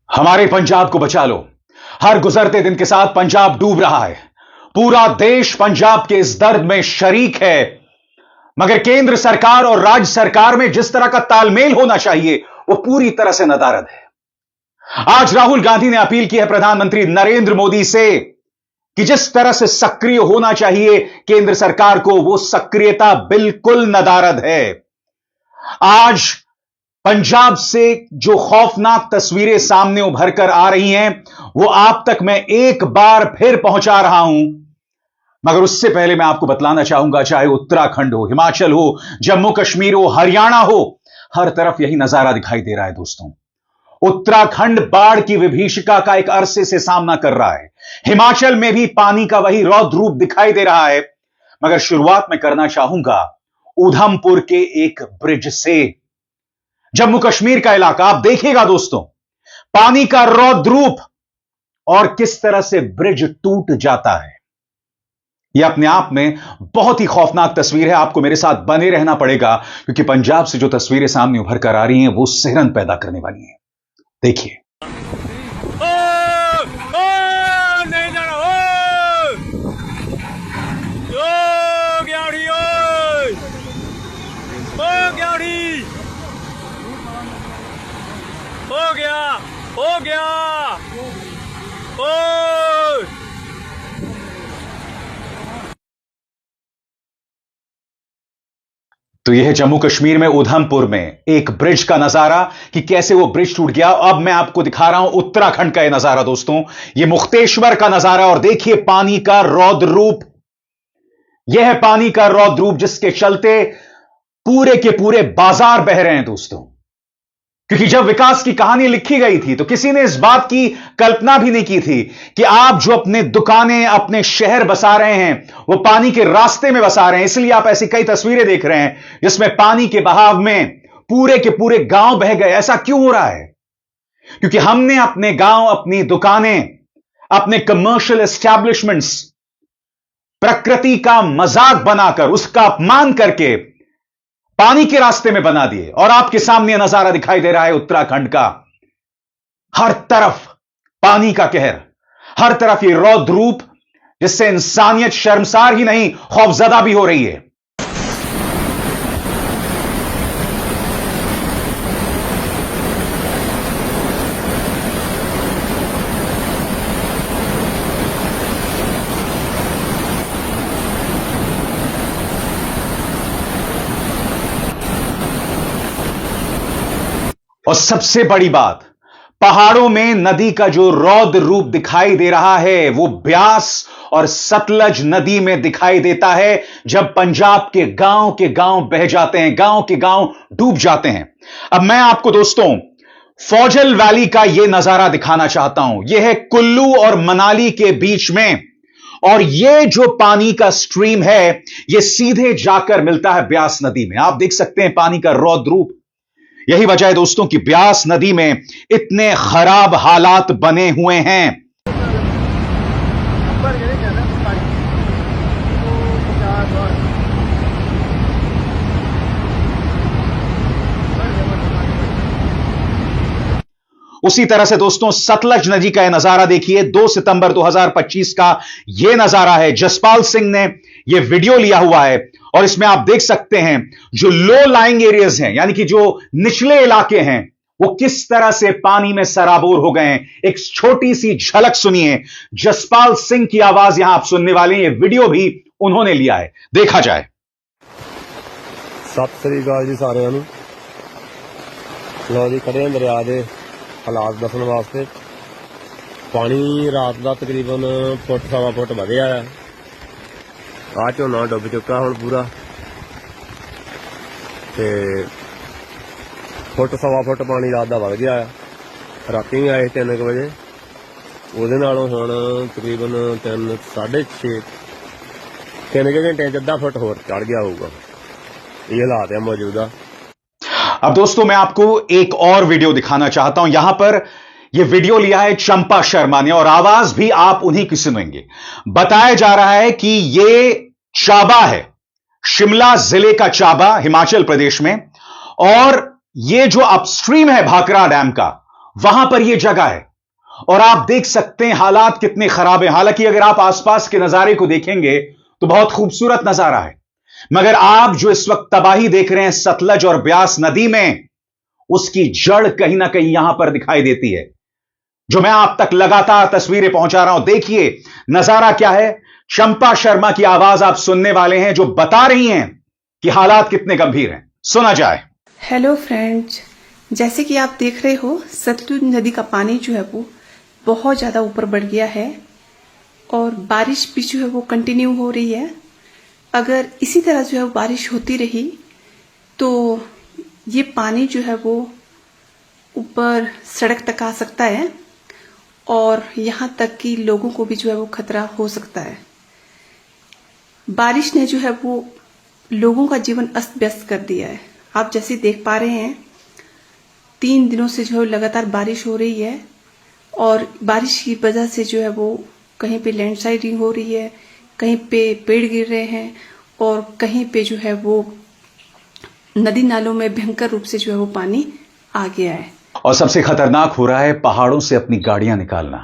हमारे पंजाब को बचा लो। हर गुजरते दिन के साथ पंजाब डूब रहा है। पूरा देश पंजाब के इस दर्द में शरीक है, मगर केंद्र सरकार और राज्य सरकार में जिस तरह का तालमेल होना चाहिए वो पूरी तरह से नदारद है। आज राहुल गांधी ने अपील की है प्रधानमंत्री नरेंद्र मोदी से कि जिस तरह से सक्रिय होना चाहिए केंद्र सरकार को, वो सक्रियता बिल्कुल नदारद है। आज पंजाब से जो खौफनाक तस्वीरें सामने उभर कर आ रही हैं, वो आप तक मैं एक बार फिर पहुंचा रहा हूं, मगर उससे पहले मैं आपको बतलाना चाहूंगा, चाहे उत्तराखंड हो, हिमाचल हो, जम्मू कश्मीर हो, हरियाणा हो, हर तरफ यही नजारा दिखाई दे रहा है दोस्तों। उत्तराखंड बाढ़ की विभीषिका का एक अरसे से सामना कर रहा है। हिमाचल में भी पानी का वही रौद्र रूप दिखाई दे रहा है, मगर शुरुआत में करना चाहूंगा उधमपुर के एक ब्रिज से। जम्मू कश्मीर का इलाका आप देखिएगा दोस्तों, पानी का रौद्र रूप और किस तरह से ब्रिज टूट जाता है। यह अपने आप में बहुत ही खौफनाक तस्वीर है। आपको मेरे साथ बने रहना पड़ेगा, क्योंकि पंजाब से जो तस्वीरें सामने उभर कर आ रही हैं वो सिहरन पैदा करने वाली हैं। देखिए। हो गया तो यह है जम्मू कश्मीर में उधमपुर में एक ब्रिज का नजारा कि कैसे वो ब्रिज टूट गया। अब मैं आपको दिखा रहा हूं उत्तराखंड का यह नजारा दोस्तों, यह मुक्तेश्वर का नजारा। और देखिए पानी का रौद्र रूप, यह है पानी का रौद्र रूप जिसके चलते पूरे के पूरे बाजार बह रहे हैं दोस्तों। क्योंकि जब विकास की कहानी लिखी गई थी तो किसी ने इस बात की कल्पना भी नहीं की थी कि आप जो अपने दुकानें, अपने शहर बसा रहे हैं वो पानी के रास्ते में बसा रहे हैं। इसलिए आप ऐसी कई तस्वीरें देख रहे हैं जिसमें पानी के बहाव में पूरे के पूरे गांव बह गए। ऐसा क्यों हो रहा है? क्योंकि हमने अपने गांव, अपनी दुकानें, अपने कमर्शियल एस्टैब्लिशमेंट्स प्रकृति का मजाक बनाकर, उसका अपमान करके पानी के रास्ते में बना दिए। और आपके सामने नजारा दिखाई दे रहा है उत्तराखंड का। हर तरफ पानी का कहर, हर तरफ ये रौद्र रूप जिससे इंसानियत शर्मसार ही नहीं खौफजदा भी हो रही है। और सबसे बड़ी बात, पहाड़ों में नदी का जो रौद्र रूप दिखाई दे रहा है वो ब्यास और सतलज नदी में दिखाई देता है जब पंजाब के गांव बह जाते हैं, गांव के गांव डूब जाते हैं। अब मैं आपको दोस्तों फौजल वैली का यह नजारा दिखाना चाहता हूं। यह है कुल्लू और मनाली के बीच में, और यह जो पानी का स्ट्रीम है यह सीधे जाकर मिलता है ब्यास नदी में। आप देख सकते हैं पानी का रौद्र रूप। यही वजह है दोस्तों कि ब्यास नदी में इतने खराब हालात बने हुए हैं। उसी तरह से दोस्तों सतलज नदी का यह नजारा देखिए। 2 सितंबर 2025 का यह नजारा है। जसपाल सिंह ने यह वीडियो लिया हुआ है और इसमें आप देख सकते हैं जो लो लाइंग एरियाज हैं, यानी कि जो निचले इलाके हैं, वो किस तरह से पानी में सराबोर हो गए हैं। एक छोटी सी झलक सुनिए। जसपाल सिंह की आवाज यहां आप सुनने वाले हैं। यह वीडियो भी उन्होंने लिया है, देखा जाए। सत श्री अकाल जी सारिਆਂ ਨੂੰ। लो जी खड़े हैं दरिया के हालात दसन वास्ते। पानी रात का तकरीबन फुट सवा फुट ਵਧਿਆ है ਆ ਝੋਨਾ ਡੁੱਬ ਚੁੱਕਾ ਹੁਣ ਪੂਰਾ ਤੇ ਫੁੱਟ ਸਵਾ ਫੁੱਟ ਪਾਣੀ ਰਾਤ ਦਾ ਵਧ ਗਿਆ ਆ। ਰਾਤੀ ਆਏ 3 ਵਜੇ, ਉਹਦੇ ਨਾਲੋਂ ਹੁਣ ਤਕਰੀਬਨ 3 6:30 3 ਘੰਟੇ 'ਚ ਅੱਧਾ ਫੁੱਟ ਹੋਰ ਚੜ ਗਿਆ ਹੋਊਗਾ। ਇਹ ਹਾਲਾत है मौजूदा। अब दोस्तों मैं आपको एक और वीडियो दिखाना चाहता हूं। यहां पर यह वीडियो लिया है चंपा शर्मा ने और आवाज भी आप उन्हीं की सुनेंगे। बताया जा रहा है कि यह चाबा है, शिमला जिले का चाबा हिमाचल प्रदेश में, और यह जो अपस्ट्रीम है भाखरा डैम का, वहां पर यह जगह है और आप देख सकते हैं हालात कितने खराब हैं। हालांकि अगर आप आसपास के नजारे को देखेंगे तो बहुत खूबसूरत नजारा है, मगर आप जो इस वक्त तबाही देख रहे हैं सतलज और ब्यास नदी में, उसकी जड़ कहीं ना कहीं यहां पर दिखाई देती है, जो मैं आप तक लगातार तस्वीरें पहुंचा रहा हूं। देखिए नजारा क्या है। चंपा शर्मा की आवाज आप सुनने वाले हैं, जो बता रही हैं कि हालात कितने गंभीर हैं। सुना जाए। हेलो फ्रेंड्स, जैसे कि आप देख रहे हो सतलुज नदी का पानी जो है वो बहुत ज़्यादा ऊपर बढ़ गया है और बारिश भी जो है वो कंटिन्यू हो रही है। अगर इसी तरह जो है वो बारिश होती रही तो ये पानी जो है वो ऊपर सड़क तक आ सकता है और यहाँ तक कि लोगों को भी जो है वो खतरा हो सकता है। बारिश ने जो है वो लोगों का जीवन अस्त व्यस्त कर दिया है। आप जैसे देख पा रहे हैं 3 दिनों से जो है लगातार बारिश हो रही है और बारिश की वजह से जो है वो कहीं पे लैंडस्लाइडिंग हो रही है, कहीं पे पेड़ गिर रहे हैं और कहीं पे जो है वो नदी नालों में भयंकर रूप से जो है वो पानी आ गया है। और सबसे खतरनाक हो रहा है पहाड़ों से अपनी गाड़ियां निकालना।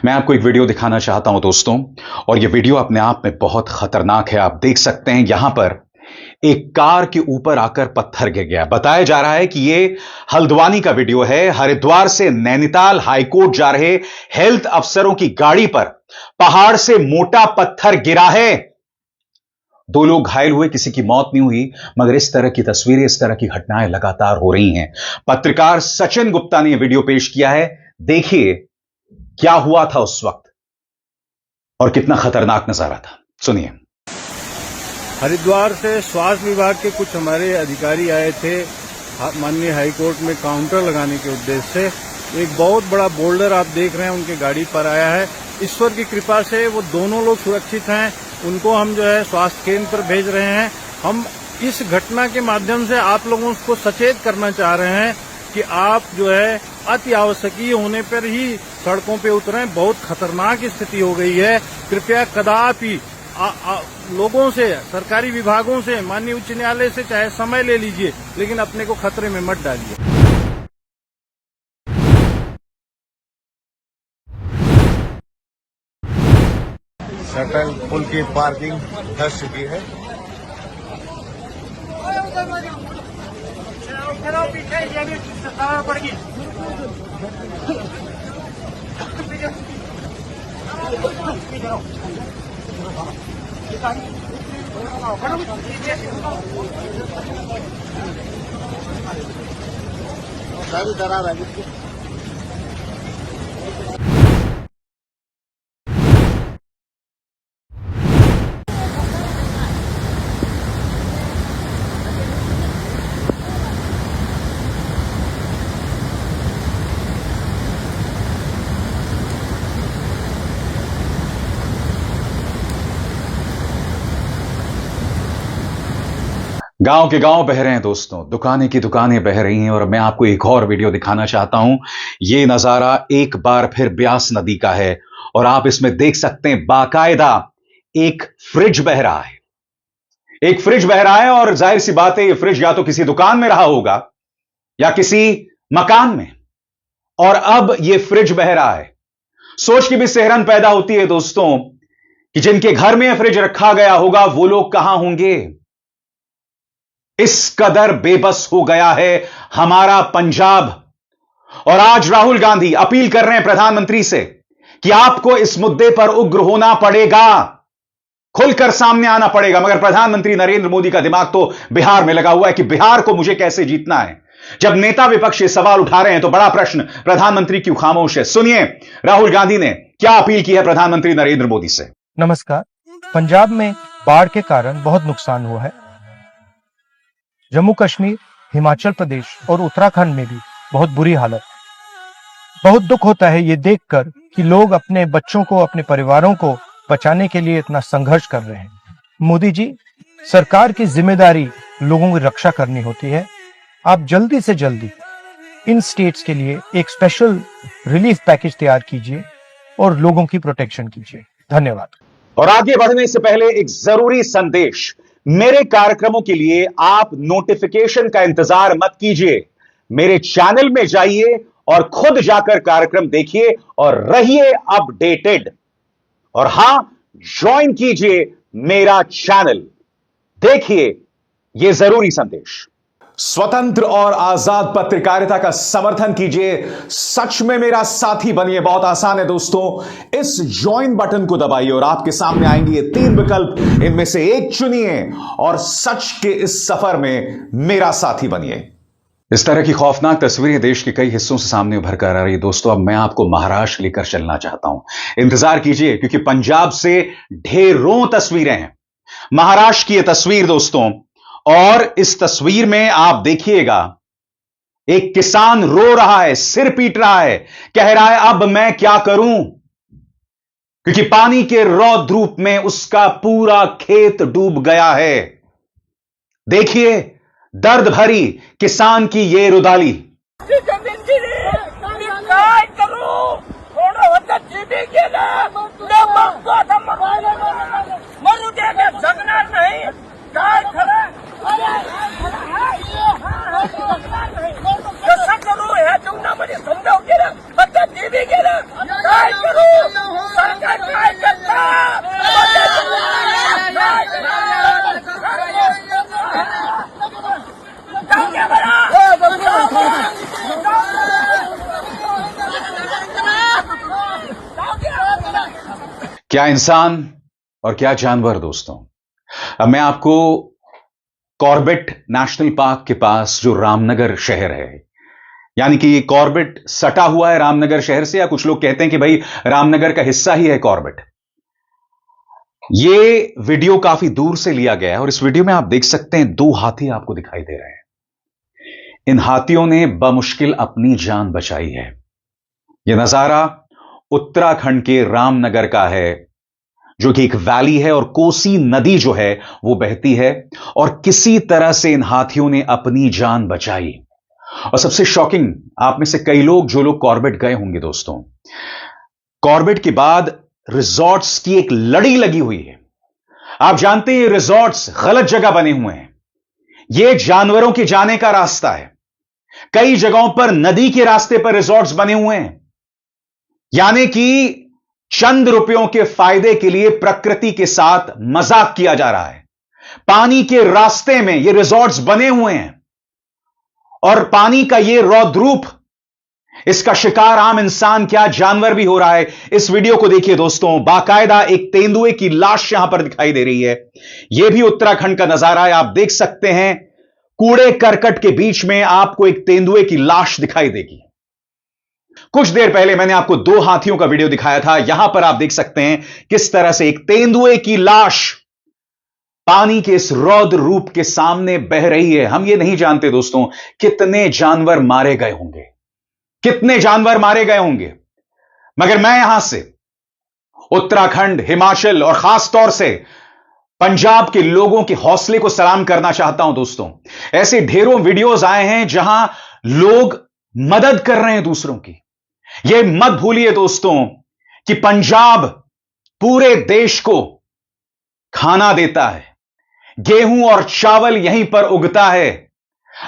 मैं आपको एक वीडियो दिखाना चाहता हूं दोस्तों, और यह वीडियो अपने आप में बहुत खतरनाक है। आप देख सकते हैं यहां पर एक कार के ऊपर आकर पत्थर गिर गया। बताया जा रहा है कि यह हल्द्वानी का वीडियो है। हरिद्वार से नैनीताल हाईकोर्ट जा रहे हेल्थ अफसरों की गाड़ी पर पहाड़ से मोटा पत्थर गिरा है। 2 लोग घायल हुए, किसी की मौत नहीं हुई, मगर इस तरह की तस्वीरें, इस तरह की घटनाएं लगातार हो रही हैं। पत्रकार सचिन गुप्ता ने यह वीडियो पेश किया है। देखिए क्या हुआ था उस वक्त और कितना खतरनाक नजारा था, सुनिए। हरिद्वार से स्वास्थ्य विभाग के कुछ हमारे अधिकारी आए थे माननीय हाईकोर्ट में काउंटर लगाने के उद्देश्य से। एक बहुत बड़ा बोल्डर आप देख रहे हैं उनकी गाड़ी पर आया है। ईश्वर की कृपा से वो दोनों लोग सुरक्षित हैं। उनको हम जो है स्वास्थ्य केंद्र पर भेज रहे हैं। हम इस घटना के माध्यम से आप लोगों को सचेत करना चाह रहे हैं कि आप जो है अति आवश्यकीय होने पर ही सड़कों पे उतरें। बहुत खतरनाक स्थिति हो गई है। कृपया कदापि लोगों से, सरकारी विभागों से, माननीय उच्च न्यायालय से चाहे समय ले लीजिए, लेकिन अपने को खतरे में मत डालिए। शटल पुल की पार्किंग धस चुकी है। सारी दरार है। गांव के गांव बह रहे हैं दोस्तों, दुकानें की दुकानें बह रही हैं। और मैं आपको एक और वीडियो दिखाना चाहता हूं। यह नजारा एक बार फिर ब्यास नदी का है और आप इसमें देख सकते हैं बाकायदा एक फ्रिज बह रहा है। एक फ्रिज बह रहा है और जाहिर सी बात है यह फ्रिज या तो किसी दुकान में रहा होगा या किसी मकान में, और अब यह फ्रिज बह रहा है। सोच की भी सेहरन पैदा होती है दोस्तों कि जिनके घर में यह फ्रिज रखा गया होगा वो लोग कहां होंगे। इस कदर बेबस हो गया है हमारा पंजाब। और आज राहुल गांधी अपील कर रहे हैं प्रधानमंत्री से कि आपको इस मुद्दे पर उग्र होना पड़ेगा, खुलकर सामने आना पड़ेगा। मगर प्रधानमंत्री नरेंद्र मोदी का दिमाग तो बिहार में लगा हुआ है कि बिहार को मुझे कैसे जीतना है। जब नेता विपक्ष ये सवाल उठा रहे हैं तो बड़ा प्रश्न, प्रधानमंत्री क्यों खामोश है। सुनिए राहुल गांधी ने क्या अपील की है प्रधानमंत्री नरेंद्र मोदी से। नमस्कार। पंजाब में बाढ़ के कारण बहुत नुकसान हुआ है। जम्मू कश्मीर, हिमाचल प्रदेश और उत्तराखंड में भी बहुत बुरी हालत। बहुत दुख होता है ये देखकर कि लोग अपने बच्चों को, अपने परिवारों को बचाने के लिए इतना संघर्ष कर रहे हैं। मोदी जी, सरकार की जिम्मेदारी लोगों की रक्षा करनी होती है। आप जल्दी से जल्दी इन स्टेट्स के लिए एक स्पेशल रिलीफ पैकेज तैयार कीजिए और लोगों की प्रोटेक्शन कीजिए। धन्यवाद। और आगे बढ़ने से पहले एक जरूरी संदेश। मेरे कार्यक्रमों के लिए आप नोटिफिकेशन का इंतजार मत कीजिए। मेरे चैनल में जाइए और खुद जाकर कार्यक्रम देखिए और रहिए अपडेटेड। और हां, ज्वाइन कीजिए मेरा चैनल। देखिए यह जरूरी संदेश। स्वतंत्र और आजाद पत्रकारिता का समर्थन कीजिए, सच में मेरा साथी बनिए। बहुत आसान है दोस्तों, इस ज्वाइन बटन को दबाइए और आपके सामने आएंगे ये 3 विकल्प। इनमें से एक चुनिए और सच के इस सफर में मेरा साथी बनिए। इस तरह की खौफनाक तस्वीरें देश के कई हिस्सों से सामने उभर कर आ रही है दोस्तों। अब मैं आपको महाराष्ट्र लेकर चलना चाहता हूं। इंतजार कीजिए, क्योंकि पंजाब से ढेरों तस्वीरें हैं। महाराष्ट्र की यह तस्वीर दोस्तों, और इस तस्वीर में आप देखिएगा एक किसान रो रहा है, सिर पीट रहा है, कह रहा है अब मैं क्या करूं, क्योंकि पानी के रौद्र रूप में उसका पूरा खेत डूब गया है। देखिए दर्द भरी किसान की ये रुदाली। क्या इंसान और क्या जानवर दोस्तों। अब मैं आपको कॉर्बेट नेशनल पार्क के पास जो रामनगर शहर है, यानी कि कॉर्बेट सटा हुआ है रामनगर शहर से, या कुछ लोग कहते हैं कि भाई रामनगर का हिस्सा ही है कॉर्बेट। यह वीडियो काफी दूर से लिया गया है और इस वीडियो में आप देख सकते हैं 2 हाथी आपको दिखाई दे रहे हैं। इन हाथियों ने बमुश्किल अपनी जान बचाई है। यह नजारा उत्तराखंड के रामनगर का है, जो कि एक वैली है और कोसी नदी जो है वो बहती है, और किसी तरह से इन हाथियों ने अपनी जान बचाई। और सबसे शॉकिंग, आप में से कई लोग जो लोग कॉर्बेट गए होंगे दोस्तों, कॉर्बेट के बाद रिजॉर्ट्स की एक लड़ी लगी हुई है। आप जानते हैं ये रिजॉर्ट्स गलत जगह बने हुए हैं। ये जानवरों के जाने का रास्ता है। कई जगहों पर नदी के रास्ते पर रिजॉर्ट्स बने हुए हैं, यानी कि चंद रुपयों के फायदे के लिए प्रकृति के साथ मजाक किया जा रहा है। पानी के रास्ते में ये रिजॉर्ट्स बने हुए हैं और पानी का ये रौद्र रूप, इसका शिकार आम इंसान क्या जानवर भी हो रहा है। इस वीडियो को देखिए दोस्तों, बाकायदा एक तेंदुए की लाश यहां पर दिखाई दे रही है। यह भी उत्तराखंड का नजारा है। आप देख सकते हैं कूड़े करकट के बीच में आपको एक तेंदुए की लाश दिखाई देगी। कुछ देर पहले मैंने आपको 2 हाथियों का वीडियो दिखाया था। यहां पर आप देख सकते हैं किस तरह से एक तेंदुए की लाश पानी के इस रौद्र रूप के सामने बह रही है। हम ये नहीं जानते दोस्तों कितने जानवर मारे गए होंगे, कितने जानवर मारे गए होंगे, मगर मैं यहां से उत्तराखंड, हिमाचल और खास तौर से पंजाब के लोगों के हौसले को सलाम करना चाहता हूं दोस्तों। ऐसे ढेरों वीडियोस आए हैं जहां लोग मदद कर रहे हैं दूसरों की। यह मत भूलिए दोस्तों कि पंजाब पूरे देश को खाना देता है। गेहूं और चावल यहीं पर उगता है।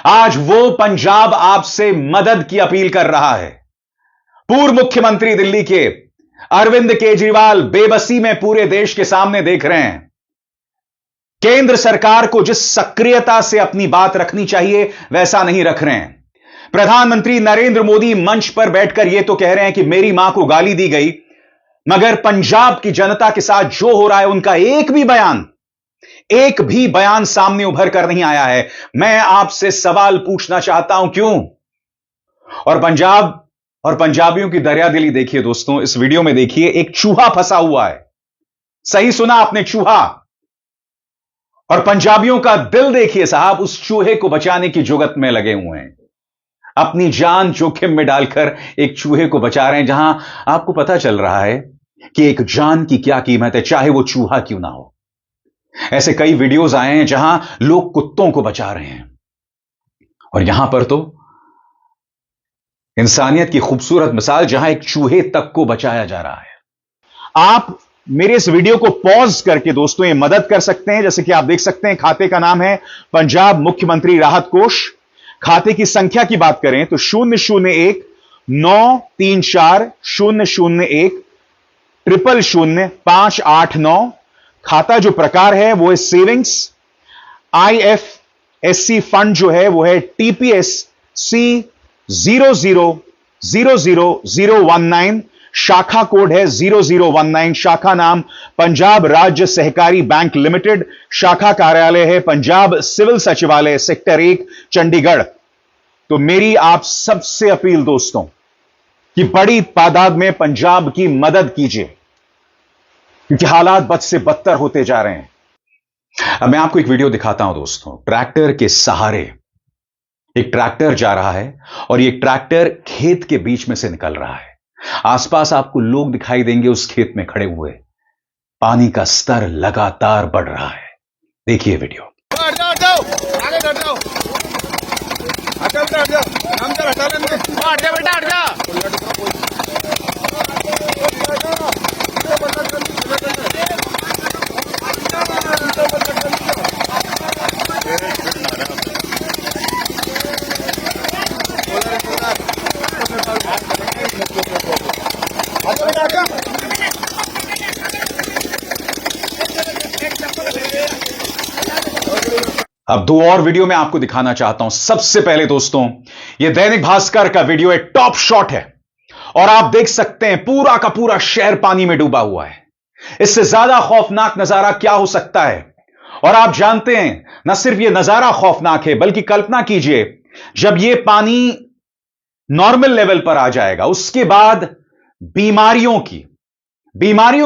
आज वो पंजाब आपसे मदद की अपील कर रहा है। पूर्व मुख्यमंत्री दिल्ली के अरविंद केजरीवाल बेबसी में पूरे देश के सामने देख रहे हैं। केंद्र सरकार को जिस सक्रियता से अपनी बात रखनी चाहिए वैसा नहीं रख रहे हैं। प्रधानमंत्री नरेंद्र मोदी मंच पर बैठकर यह तो कह रहे हैं कि मेरी मां को गाली दी गई, मगर पंजाब की जनता के साथ जो हो रहा है उनका एक भी बयान सामने उभर कर नहीं आया है। मैं आपसे सवाल पूछना चाहता हूं क्यों? और पंजाब और पंजाबियों की दरियादिली देखिए दोस्तों। इस वीडियो में देखिए एक चूहा फंसा हुआ है। सही सुना आपने, चूहा। और पंजाबियों का दिल देखिए साहब, उस चूहे को बचाने की जुगत में लगे हुए हैं। अपनी जान जोखिम में डालकर एक चूहे को बचा रहे हैं, जहां आपको पता चल रहा है कि एक जान की क्या कीमत है, चाहे वो चूहा क्यों ना हो। ऐसे कई वीडियोस आए हैं जहां लोग कुत्तों को बचा रहे हैं, और यहां पर तो इंसानियत की खूबसूरत मिसाल, जहां एक चूहे तक को बचाया जा रहा है। आप मेरे इस वीडियो को पॉज करके दोस्तों ये मदद कर सकते हैं। जैसे कि आप देख सकते हैं, खाते का नाम है पंजाब मुख्यमंत्री राहत कोष। खाते की संख्या की बात करें तो 001 934 001 000 589। खाता जो प्रकार है वो है सेविंग्स। IFSC फंड जो है वो है TPS C 000019। शाखा कोड है 0019। शाखा नाम पंजाब राज्य सहकारी बैंक लिमिटेड। शाखा कार्यालय है पंजाब सिविल सचिवालय सेक्टर 1 चंडीगढ़। तो मेरी आप सबसे अपील दोस्तों कि बड़ी तादाद में पंजाब की मदद कीजिए, क्योंकि हालात बद से बदतर होते जा रहे हैं। अब मैं आपको एक वीडियो दिखाता हूं दोस्तों। ट्रैक्टर के सहारे एक ट्रैक्टर जा रहा है, और ये ट्रैक्टर खेत के बीच में से निकल रहा है। आसपास आपको लोग दिखाई देंगे उस खेत में खड़े हुए। पानी का स्तर लगातार बढ़ रहा है। देखिए वीडियो। अब दो और वीडियो मैं आपको दिखाना चाहता हूं। सबसे पहले दोस्तों, यह दैनिक भास्कर का वीडियो है, टॉप शॉट है, और आप देख सकते हैं पूरा का पूरा शहर पानी में डूबा हुआ है। इससे ज्यादा खौफनाक नजारा क्या हो सकता है? और आप जानते हैं, न सिर्फ यह नजारा खौफनाक है, बल्कि कल्पना कीजिए जब यह पानी नॉर्मल लेवल पर आ जाएगा, उसके बाद बीमारियों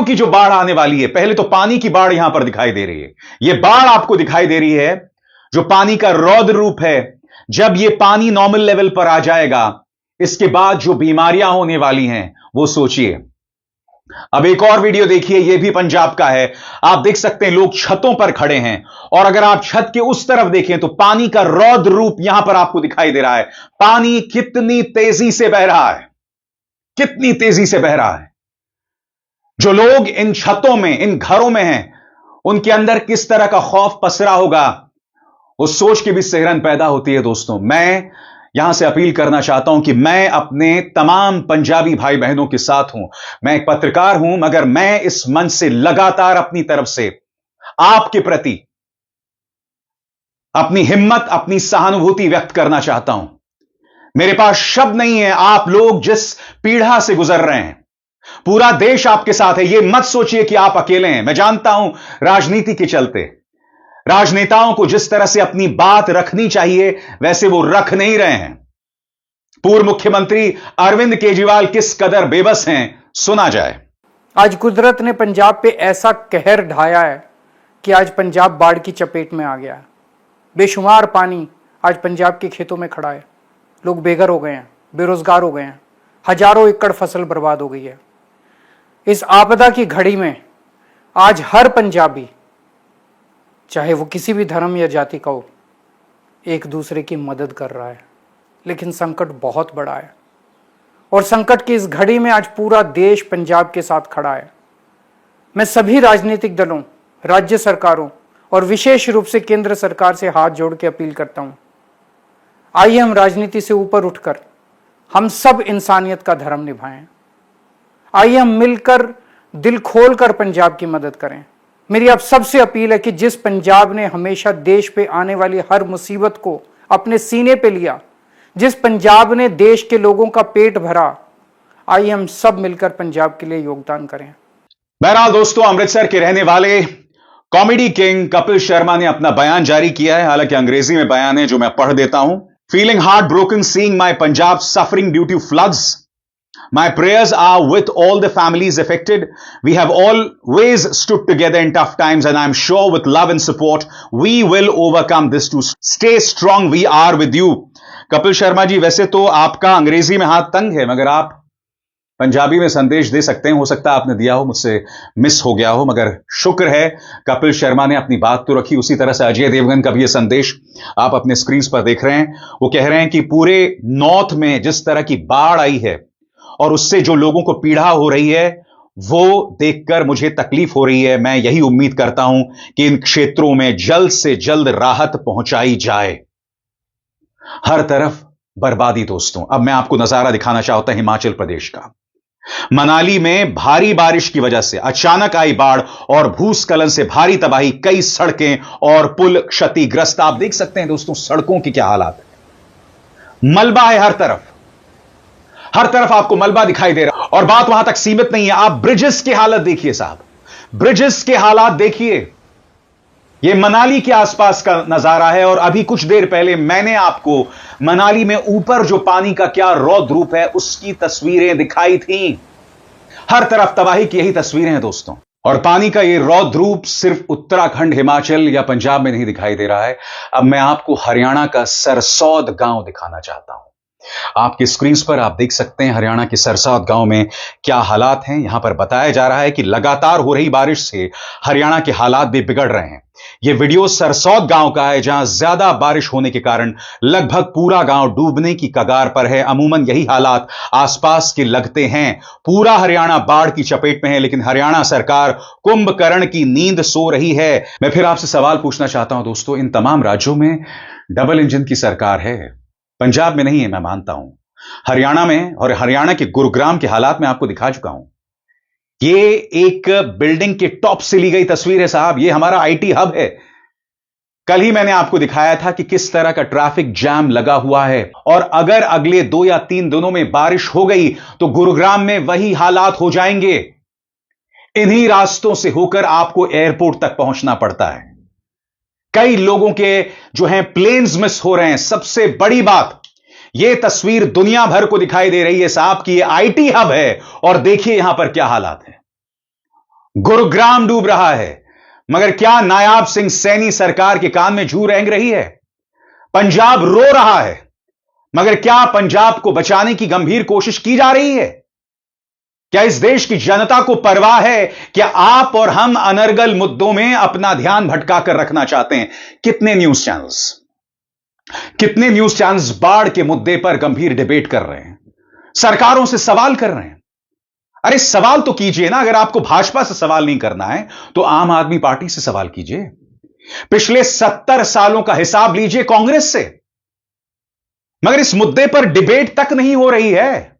की जो बाढ़ आने वाली है। पहले तो पानी की बाढ़ यहां पर दिखाई दे रही है। यह बाढ़ आपको दिखाई दे रही है जो पानी का रौद्र रूप है। जब यह पानी नॉर्मल लेवल पर आ जाएगा, इसके बाद जो बीमारियां होने वाली हैं वो सोचिए। अब एक और वीडियो देखिए, यह भी पंजाब का है। आप देख सकते हैं लोग छतों पर खड़े हैं, और अगर आप छत के उस तरफ देखें तो पानी का रौद्र रूप यहां पर आपको दिखाई दे रहा है। पानी कितनी तेजी से बह रहा है, कितनी तेजी से बह रहा है। जो लोग इन छतों में, इन घरों में हैं, उनके अंदर किस तरह का खौफ पसरा होगा, वो सोच के भी सिहरन पैदा होती है। दोस्तों, मैं यहां से अपील करना चाहता हूं कि मैं अपने तमाम पंजाबी भाई बहनों के साथ हूं। मैं एक पत्रकार हूं, मगर मैं इस मंच से लगातार अपनी तरफ से आपके प्रति अपनी हिम्मत, अपनी सहानुभूति व्यक्त करना चाहता हूं। मेरे पास शब्द नहीं है। आप लोग जिस पीड़ा से गुजर रहे हैं, पूरा देश आपके साथ है। यह मत सोचिए कि आप अकेले हैं। मैं जानता हूं राजनीति के चलते राजनेताओं को जिस तरह से अपनी बात रखनी चाहिए, वैसे वो रख नहीं रहे हैं। पूर्व मुख्यमंत्री अरविंद केजरीवाल किस कदर बेबस हैं, सुना जाए। आज कुदरत ने पंजाब पे ऐसा कहर ढाया है कि आज पंजाब बाढ़ की चपेट में आ गया है। बेशुमार पानी आज पंजाब के खेतों में खड़ा है। लोग बेघर हो गए हैं, बेरोजगार हो गए हैं, हजारों एकड़ फसल बर्बाद हो गई है। इस आपदा की घड़ी में आज हर पंजाबी, चाहे वो किसी भी धर्म या जाति का हो, एक दूसरे की मदद कर रहा है। लेकिन संकट बहुत बड़ा है, और संकट की इस घड़ी में आज पूरा देश पंजाब के साथ खड़ा है। मैं सभी राजनीतिक दलों, राज्य सरकारों और विशेष रूप से केंद्र सरकार से हाथ जोड़ के अपील करता हूं, आइए हम राजनीति से ऊपर उठकर हम सब इंसानियत का धर्म निभाएं। आइए हम मिलकर दिल खोलकर पंजाब की मदद करें। मेरी आप सबसे अपील है कि जिस पंजाब ने हमेशा देश पे आने वाली हर मुसीबत को अपने सीने पे लिया, जिस पंजाब ने देश के लोगों का पेट भरा, आइए हम सब मिलकर पंजाब के लिए योगदान करें। बहरहाल दोस्तों, अमृतसर के रहने वाले कॉमेडी किंग कपिल शर्मा ने अपना बयान जारी किया है। हालांकि अंग्रेजी में बयान है जो मैं पढ़ देता हूं। Feeling heart broken seeing my Punjab suffering due to floods. My prayers are with all the families affected. We have always stood together in tough times, and I'm sure with love and support, we will overcome this too. Stay strong. We are with you. Kapil Sharma ji, वैसे तो आपका अंग्रेजी में हाथ तंग है, मगर आप पंजाबी में संदेश दे सकते हैं। हो सकता है आपने दिया हो, मुझसे मिस हो गया हो, मगर शुक्र है कपिल शर्मा ने अपनी बात तो रखी। उसी तरह से अजय देवगन का भी यह संदेश आप अपने स्क्रीन पर देख रहे हैं। वो कह रहे हैं कि पूरे नॉर्थ में जिस तरह की बाढ़ आई है और उससे जो लोगों को पीड़ा हो रही है, वो देखकर मुझे तकलीफ हो रही है। मैं यही उम्मीद करता हूं कि इन क्षेत्रों में जल्द से जल्द राहत पहुंचाई जाए। हर तरफ बर्बादी दोस्तों। अब मैं आपको नजारा दिखाना चाहता हूं हिमाचल प्रदेश का। मनाली में भारी बारिश की वजह से अचानक आई बाढ़ और भूस्खलन से भारी तबाही, कई सड़कें और पुल क्षतिग्रस्त। आप देख सकते हैं दोस्तों सड़कों की क्या हालात है। मलबा है हर तरफ आपको मलबा दिखाई दे रहा है। और बात वहां तक सीमित नहीं है, आप ब्रिजेस की हालत देखिए साहब, ब्रिजेस के हालात देखिए। यह मनाली के आसपास का नजारा है और अभी कुछ देर पहले मैंने आपको मनाली में ऊपर जो पानी का क्या रौद्र रूप है उसकी तस्वीरें दिखाई थी। हर तरफ तबाही की यही तस्वीरें हैं दोस्तों। और पानी का यह रौद्र रूप सिर्फ उत्तराखंड, हिमाचल या पंजाब में नहीं दिखाई दे रहा है। अब मैं आपको हरियाणा का सरसौद गांव दिखाना चाहता हूं। आपकी स्क्रीन पर आप देख सकते हैं हरियाणा के सरसौद गांव में क्या हालात हैं। यहां पर बताया जा रहा है कि लगातार हो रही बारिश से हरियाणा के हालात भी बिगड़ रहे हैं। यह वीडियो सरसौद गांव का है, जहां ज्यादा बारिश होने के कारण लगभग पूरा गांव डूबने की कगार पर है। अमूमन यही हालात आसपास के लगते हैं। पूरा हरियाणा बाढ़ की चपेट में है, लेकिन हरियाणा सरकार कुंभकर्ण की नींद सो रही है। मैं फिर आपसे सवाल पूछना चाहता हूं दोस्तों, इन तमाम राज्यों में डबल इंजन की सरकार है, पंजाब में नहीं है, मैं मानता हूं। हरियाणा में, और हरियाणा के गुरुग्राम के हालात मैं आपको दिखा चुका हूं। ये एक बिल्डिंग के टॉप से ली गई तस्वीर है साहब। ये हमारा आईटी हब है। कल ही मैंने आपको दिखाया था कि किस तरह का ट्रैफिक जैम लगा हुआ है, और अगर अगले 2 या 3 दिनों में बारिश हो गई तो गुरुग्राम में वही हालात हो जाएंगे। इन्हीं रास्तों से होकर आपको एयरपोर्ट तक पहुंचना पड़ता है। कई लोगों के जो हैं प्लेन्स मिस हो रहे हैं। सबसे बड़ी बात, यह तस्वीर दुनिया भर को दिखाई दे रही है साहब कि यह आईटी हब है, और देखिए यहां पर क्या हालात हैं। गुरुग्राम डूब रहा है, मगर क्या नायाब सिंह सैनी सरकार के कान में जू रेंग रही है? पंजाब रो रहा है, मगर क्या पंजाब को बचाने की गंभीर कोशिश की जा रही है? क्या इस देश की जनता को परवाह है? क्या आप और हम अनर्गल मुद्दों में अपना ध्यान भटका कर रखना चाहते हैं? कितने न्यूज चैनल्स बाढ़ के मुद्दे पर गंभीर डिबेट कर रहे हैं, सरकारों से सवाल कर रहे हैं। अरे सवाल तो कीजिए ना। अगर आपको भाजपा से सवाल नहीं करना है तो आम आदमी पार्टी से सवाल कीजिए। पिछले 70 सालों का हिसाब लीजिए कांग्रेस से। मगर इस मुद्दे पर डिबेट तक नहीं हो रही है।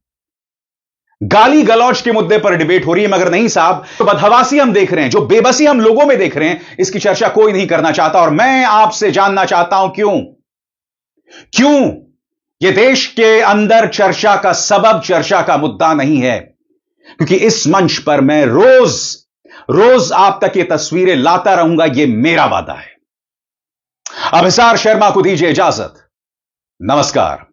गाली गलौज के मुद्दे पर डिबेट हो रही है, मगर नहीं साहब, जो बदहवासी हम देख रहे हैं, जो बेबसी हम लोगों में देख रहे हैं, इसकी चर्चा कोई नहीं करना चाहता। और मैं आपसे जानना चाहता हूं क्यों यह देश के अंदर चर्चा का सबब, चर्चा का मुद्दा नहीं है। क्योंकि इस मंच पर मैं रोज आप तक ये तस्वीरें लाता रहूंगा, यह मेरा वादा है। अब हिसार शर्मा को दीजिए इजाजत। नमस्कार।